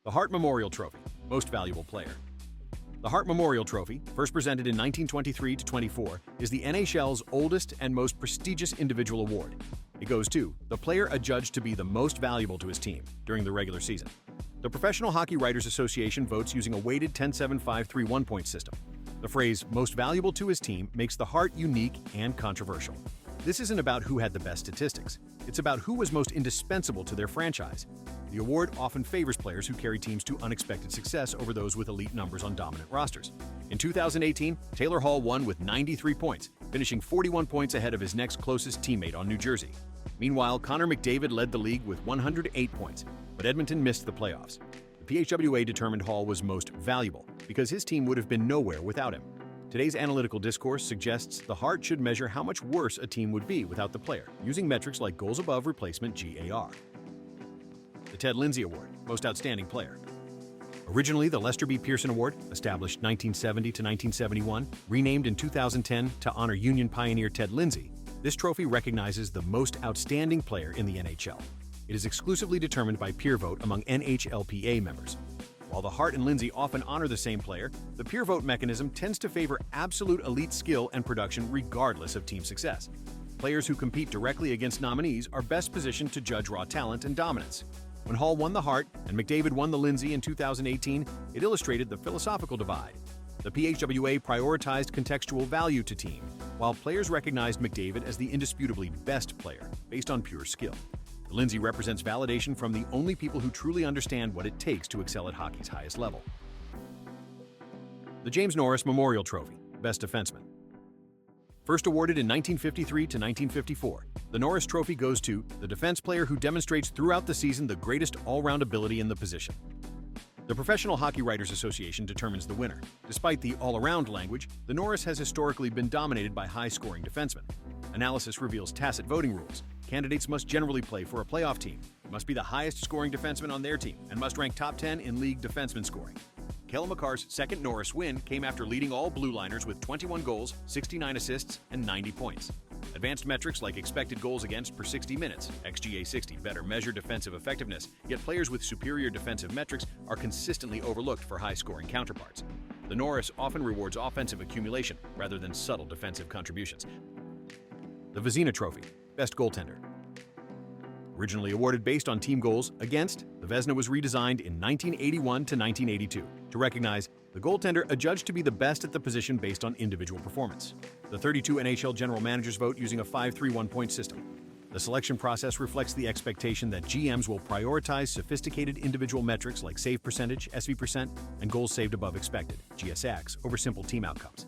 The Hart Memorial Trophy, Most Valuable Player. The Hart Memorial Trophy, first presented in 1923-24, is the NHL's oldest and most prestigious individual award. It goes to the player adjudged to be the most valuable to his team during the regular season. The Professional Hockey Writers Association votes using a weighted 10-7-5-3-1 point system. The phrase, most valuable to his team, makes the Hart unique and controversial. This isn't about who had the best statistics. It's about who was most indispensable to their franchise. The award often favors players who carry teams to unexpected success over those with elite numbers on dominant rosters. In 2018, Taylor Hall won with 93 points, finishing 41 points ahead of his next closest teammate on New Jersey. Meanwhile, Connor McDavid led the league with 108 points, but Edmonton missed the playoffs. The PHWA determined Hall was most valuable because his team would have been nowhere without him. Today's analytical discourse suggests the Hart should measure how much worse a team would be without the player, using metrics like goals above replacement (GAR). The Ted Lindsay Award, Most Outstanding Player. Originally the Lester B. Pearson Award, established 1970 to 1971, renamed in 2010 to honor Union pioneer Ted Lindsay, this trophy recognizes the most outstanding player in the NHL. It is exclusively determined by peer vote among NHLPA members. While the Hart and Lindsay often honor the same player, the peer vote mechanism tends to favor absolute elite skill and production regardless of team success. Players who compete directly against nominees are best positioned to judge raw talent and dominance. When Hall won the Hart and McDavid won the Lindsay in 2018, it illustrated the philosophical divide. The PHWA prioritized contextual value to team, while players recognized McDavid as the indisputably best player, based on pure skill. The Lindsay represents validation from the only people who truly understand what it takes to excel at hockey's highest level. The James Norris Memorial Trophy, Best Defenseman. First awarded in 1953 to 1954, the Norris Trophy goes to the defense player who demonstrates throughout the season the greatest all-round ability in the position. The Professional Hockey Writers Association determines the winner. Despite the all-around language, the Norris has historically been dominated by high-scoring defensemen. Analysis reveals tacit voting rules. Candidates must generally play for a playoff team, must be the highest-scoring defenseman on their team, and must rank top 10 in league defenseman scoring. Cale Makar's second Norris win came after leading all blue liners with 21 goals, 69 assists, and 90 points. Advanced metrics like expected goals against per 60 minutes, XGA 60, better measure defensive effectiveness, yet players with superior defensive metrics are consistently overlooked for high-scoring counterparts. The Norris often rewards offensive accumulation rather than subtle defensive contributions. The Vezina Trophy, Best Goaltender. Originally awarded based on team goals against, the Vezina was redesigned in 1981 to 1982 to recognize the goaltender adjudged to be the best at the position based on individual performance. The 32 NHL general managers vote using a 5-3-1 point system. The selection process reflects the expectation that GMs will prioritize sophisticated individual metrics like save percentage, SV%, and goals saved above expected, GSAX, over simple team outcomes.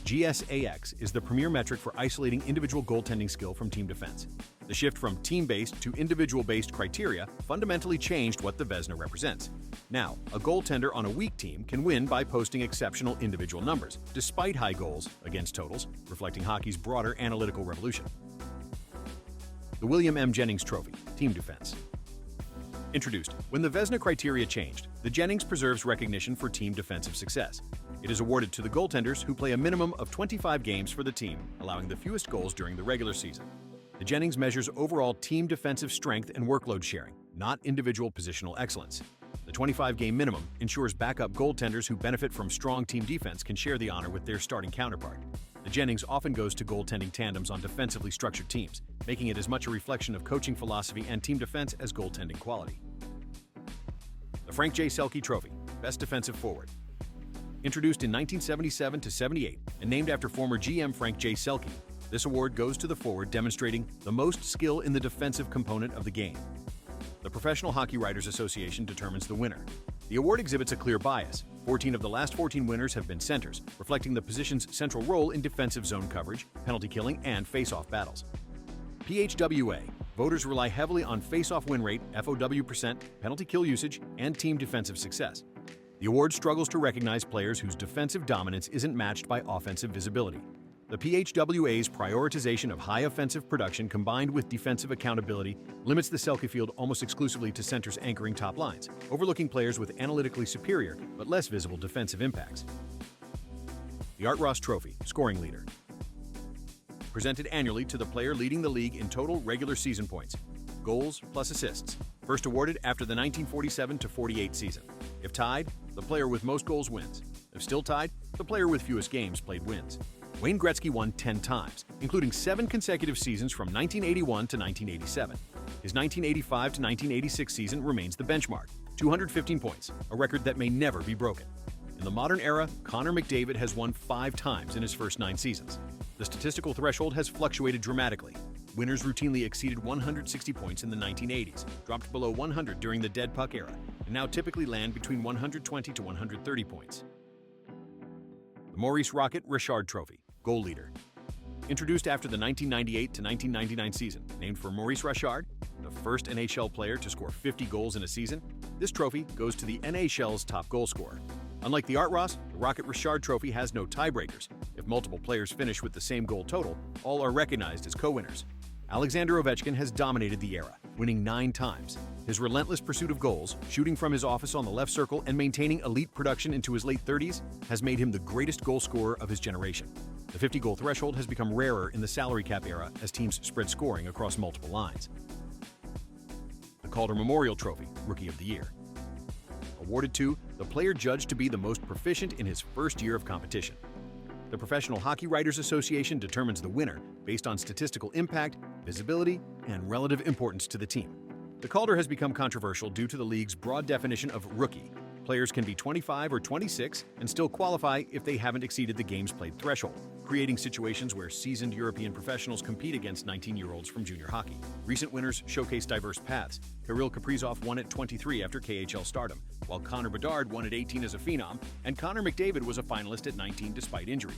GSAX is the premier metric for isolating individual goaltending skill from team defense. The shift from team-based to individual-based criteria fundamentally changed what the Vezina represents. Now, a goaltender on a weak team can win by posting exceptional individual numbers, despite high goals against totals, reflecting hockey's broader analytical revolution. The William M. Jennings Trophy, Team Defense. Introduced when the Vezina criteria changed, the Jennings preserves recognition for team defensive success. It is awarded to the goaltenders who play a minimum of 25 games for the team, allowing the fewest goals during the regular season. The Jennings measures overall team defensive strength and workload sharing, not individual positional excellence. The 25-game minimum ensures backup goaltenders who benefit from strong team defense can share the honor with their starting counterpart. The Jennings often goes to goaltending tandems on defensively structured teams, making it as much a reflection of coaching philosophy and team defense as goaltending quality. The Frank J. Selke Trophy, Best Defensive Forward. Introduced in 1977 to 78 and named after former GM Frank J. Selke, this award goes to the forward demonstrating the most skill in the defensive component of the game. The Professional Hockey Writers Association determines the winner. The award exhibits a clear bias. 14 of the last 14 winners have been centers, reflecting the position's central role in defensive zone coverage, penalty killing, and face-off battles. PHWA, voters rely heavily on face-off win rate, FOW%, penalty kill usage, and team defensive success. The award struggles to recognize players whose defensive dominance isn't matched by offensive visibility. The PHWA's prioritization of high offensive production combined with defensive accountability limits the Selke field almost exclusively to centers anchoring top lines, overlooking players with analytically superior but less visible defensive impacts. The Art Ross Trophy, Scoring Leader. Presented annually to the player leading the league in total regular season points, goals plus assists. First awarded after the 1947-48 season. If tied, the player with most goals wins. If still tied, the player with fewest games played wins. Wayne Gretzky won 10 times, including 7 consecutive seasons from 1981 to 1987. His 1985 to 1986 season remains the benchmark, 215 points, a record that may never be broken. In the modern era, Connor McDavid has won 5 times in his first 9 seasons. The statistical threshold has fluctuated dramatically. Winners routinely exceeded 160 points in the 1980s, dropped below 100 during the dead puck era, and now typically land between 120 to 130 points. The Maurice Rocket Richard Trophy, goal leader. Introduced after the 1998 to 1999 season, named for Maurice Richard, the first NHL player to score 50 goals in a season, this trophy goes to the NHL's top goal scorer. Unlike the Art Ross, the Rocket Richard Trophy has no tiebreakers. If multiple players finish with the same goal total, all are recognized as co-winners. Alexander Ovechkin has dominated the era, winning 9 times. His relentless pursuit of goals, shooting from his office on the left circle and maintaining elite production into his late 30s, has made him the greatest goal scorer of his generation. The 50-goal threshold has become rarer in the salary cap era as teams spread scoring across multiple lines. The Calder Memorial Trophy, Rookie of the Year. Awarded to the player judged to be the most proficient in his first year of competition. The Professional Hockey Writers Association determines the winner based on statistical impact, visibility, and relative importance to the team. The Calder has become controversial due to the league's broad definition of rookie. Players can be 25 or 26 and still qualify if they haven't exceeded the games played threshold, creating situations where seasoned European professionals compete against 19-year-olds from junior hockey. Recent winners showcase diverse paths. Kirill Kaprizov won at 23 after KHL stardom, while Connor Bedard won at 18 as a phenom, and Connor McDavid was a finalist at 19 despite injury.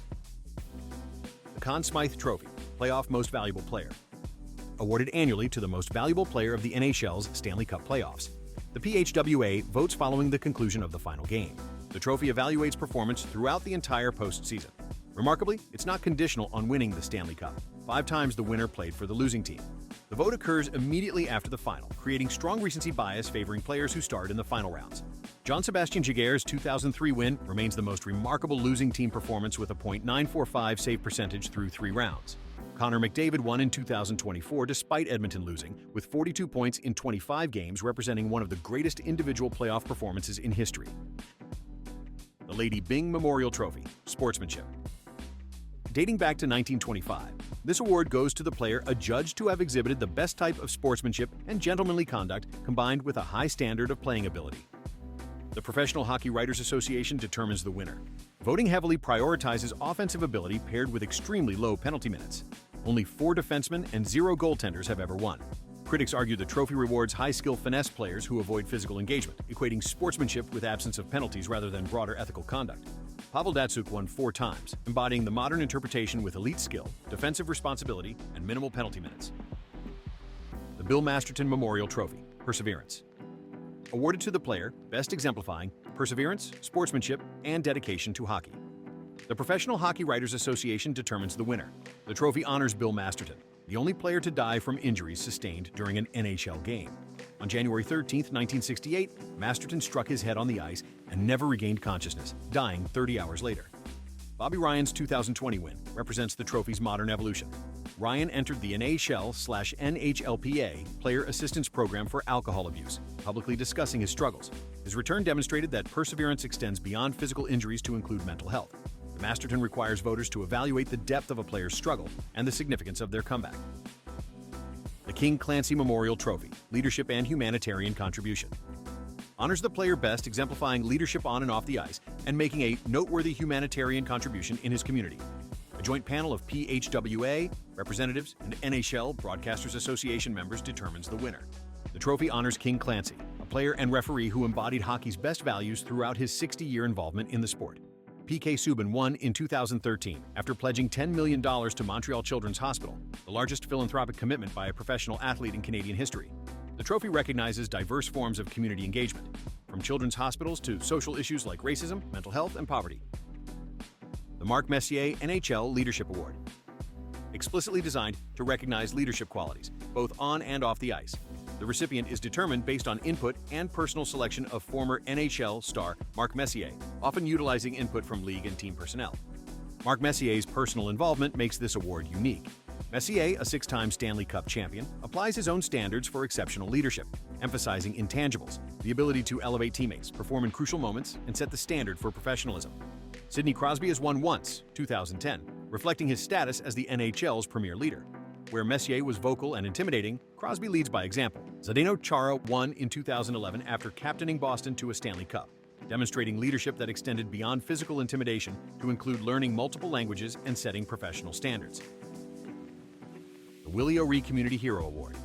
The Conn Smythe Trophy, Playoff Most Valuable Player. Awarded annually to the most valuable player of the NHL's Stanley Cup playoffs. The PHWA votes following the conclusion of the final game. The trophy evaluates performance throughout the entire postseason. Remarkably, it's not conditional on winning the Stanley Cup. 5 times the winner played for the losing team. The vote occurs immediately after the final, creating strong recency bias favoring players who starred in the final rounds. Jean-Sébastien Giguère's 2003 win remains the most remarkable losing team performance with a .945 save percentage through 3 rounds. Connor McDavid won in 2024 despite Edmonton losing, with 42 points in 25 games, representing one of the greatest individual playoff performances in history. The Lady Byng Memorial Trophy, Sportsmanship. Dating back to 1925, this award goes to the player adjudged to have exhibited the best type of sportsmanship and gentlemanly conduct combined with a high standard of playing ability. The Professional Hockey Writers Association determines the winner. Voting heavily prioritizes offensive ability paired with extremely low penalty minutes. Only 4 defensemen and 0 goaltenders have ever won. Critics argue the trophy rewards high-skill finesse players who avoid physical engagement, equating sportsmanship with absence of penalties rather than broader ethical conduct. Pavel Datsyuk won 4 times, embodying the modern interpretation with elite skill, defensive responsibility, and minimal penalty minutes. The Bill Masterton Memorial Trophy, Perseverance. Awarded to the player best exemplifying perseverance, sportsmanship, and dedication to hockey. The Professional Hockey Writers Association determines the winner. The trophy honors Bill Masterton, the only player to die from injuries sustained during an NHL game. On January 13, 1968, Masterton struck his head on the ice and never regained consciousness, dying 30 hours later. Bobby Ryan's 2020 win represents the trophy's modern evolution. Ryan entered the NHL/NHLPA Player Assistance Program for alcohol abuse, publicly discussing his struggles. His return demonstrated that perseverance extends beyond physical injuries to include mental health. The Masterton requires voters to evaluate the depth of a player's struggle and the significance of their comeback. The King Clancy Memorial Trophy, Leadership and Humanitarian Contribution. Honors the player best exemplifying leadership on and off the ice and making a noteworthy humanitarian contribution in his community. A joint panel of PHWA, representatives, and NHL Broadcasters Association members determines the winner. The trophy honors King Clancy, a player and referee who embodied hockey's best values throughout his 60-year involvement in the sport. PK Subban won in 2013 after pledging $10 million to Montreal Children's Hospital, the largest philanthropic commitment by a professional athlete in Canadian history. The trophy recognizes diverse forms of community engagement, from children's hospitals to social issues like racism, mental health, and poverty. The Mark Messier NHL Leadership Award. Explicitly designed to recognize leadership qualities, both on and off the ice. The recipient is determined based on input and personal selection of former NHL star Mark Messier, often utilizing input from league and team personnel. Mark Messier's personal involvement makes this award unique. Messier, a 6-time Stanley Cup champion, applies his own standards for exceptional leadership. emphasizing intangibles, the ability to elevate teammates, perform in crucial moments, and set the standard for professionalism. Sidney Crosby has won once, 2010, reflecting his status as the NHL's premier leader. Where Messier was vocal and intimidating, Crosby leads by example. Zdeno Chara won in 2011 after captaining Boston to a Stanley Cup, demonstrating leadership that extended beyond physical intimidation to include learning multiple languages and setting professional standards. The Willie O'Ree Community Hero Award.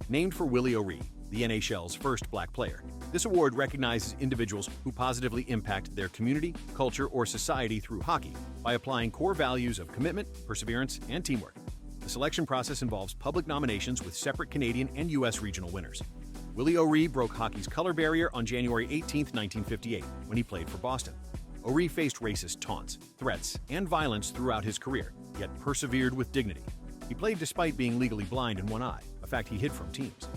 Named for Willie O'Ree, the NHL's first black player, this award recognizes individuals who positively impact their community, culture, or society through hockey by applying core values of commitment, perseverance, and teamwork. The selection process involves public nominations with separate Canadian and U.S. regional winners. Willie O'Ree broke hockey's color barrier on January 18, 1958, when he played for Boston. O'Ree faced racist taunts, threats, and violence throughout his career, yet persevered with dignity. He played despite being legally blind in one eye, a fact he hid from teams.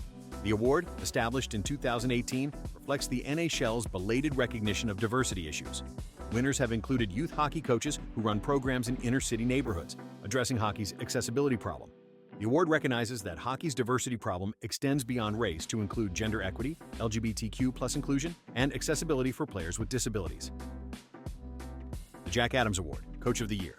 The award, established in 2018, reflects the NHL's belated recognition of diversity issues. Winners have included youth hockey coaches who run programs in inner-city neighborhoods, addressing hockey's accessibility problem. The award recognizes that hockey's diversity problem extends beyond race to include gender equity, LGBTQ+ inclusion, and accessibility for players with disabilities. The Jack Adams Award, Coach of the Year.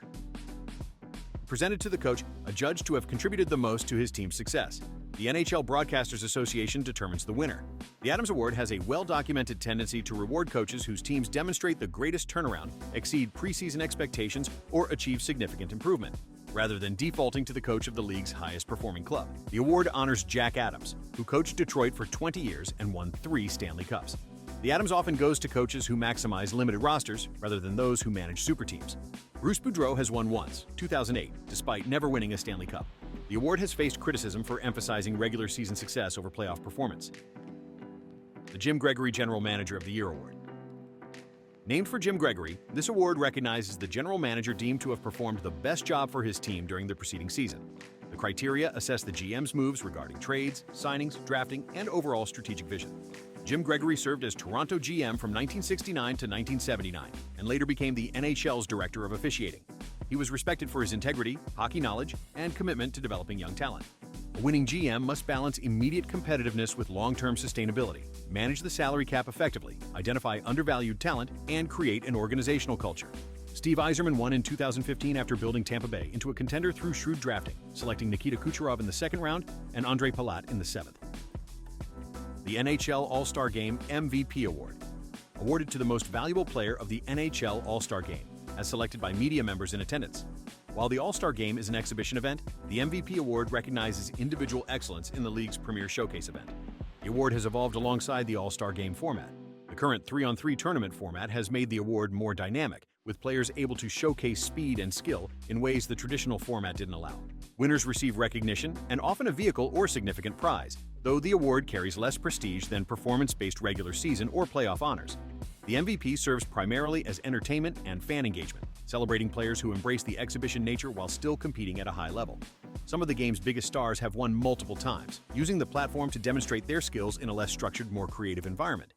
Presented to the coach adjudged to have contributed the most to his team's success. The NHL Broadcasters Association determines the winner. The Adams Award has a well-documented tendency to reward coaches whose teams demonstrate the greatest turnaround, exceed preseason expectations, or achieve significant improvement, rather than defaulting to the coach of the league's highest-performing club. The award honors Jack Adams, who coached Detroit for 20 years and won 3 Stanley Cups. The Adams often goes to coaches who maximize limited rosters rather than those who manage super teams. Bruce Boudreau has won once, 2008, despite never winning a Stanley Cup. The award has faced criticism for emphasizing regular season success over playoff performance. The Jim Gregory General Manager of the Year Award. Named for Jim Gregory, this award recognizes the general manager deemed to have performed the best job for his team during the preceding season. The criteria assess the GM's moves regarding trades, signings, drafting, and overall strategic vision. Jim Gregory served as Toronto GM from 1969 to 1979 and later became the NHL's Director of Officiating. He was respected for his integrity, hockey knowledge, and commitment to developing young talent. A winning GM must balance immediate competitiveness with long-term sustainability, manage the salary cap effectively, identify undervalued talent, and create an organizational culture. Steve Yzerman won in 2015 after building Tampa Bay into a contender through shrewd drafting, selecting Nikita Kucherov in the 2nd round and Ondrej Palat in the 7th. The NHL All-Star Game MVP Award. Awarded to the most valuable player of the NHL All-Star Game, as selected by media members in attendance. While the All-Star Game is an exhibition event, the MVP Award recognizes individual excellence in the league's premier showcase event. The award has evolved alongside the All-Star Game format. The current 3-on-3 tournament format has made the award more dynamic, with players able to showcase speed and skill in ways the traditional format didn't allow. Winners receive recognition and often a vehicle or significant prize, though the award carries less prestige than performance-based regular season or playoff honors. The MVP serves primarily as entertainment and fan engagement, celebrating players who embrace the exhibition nature while still competing at a high level. Some of the game's biggest stars have won multiple times, using the platform to demonstrate their skills in a less structured, more creative environment.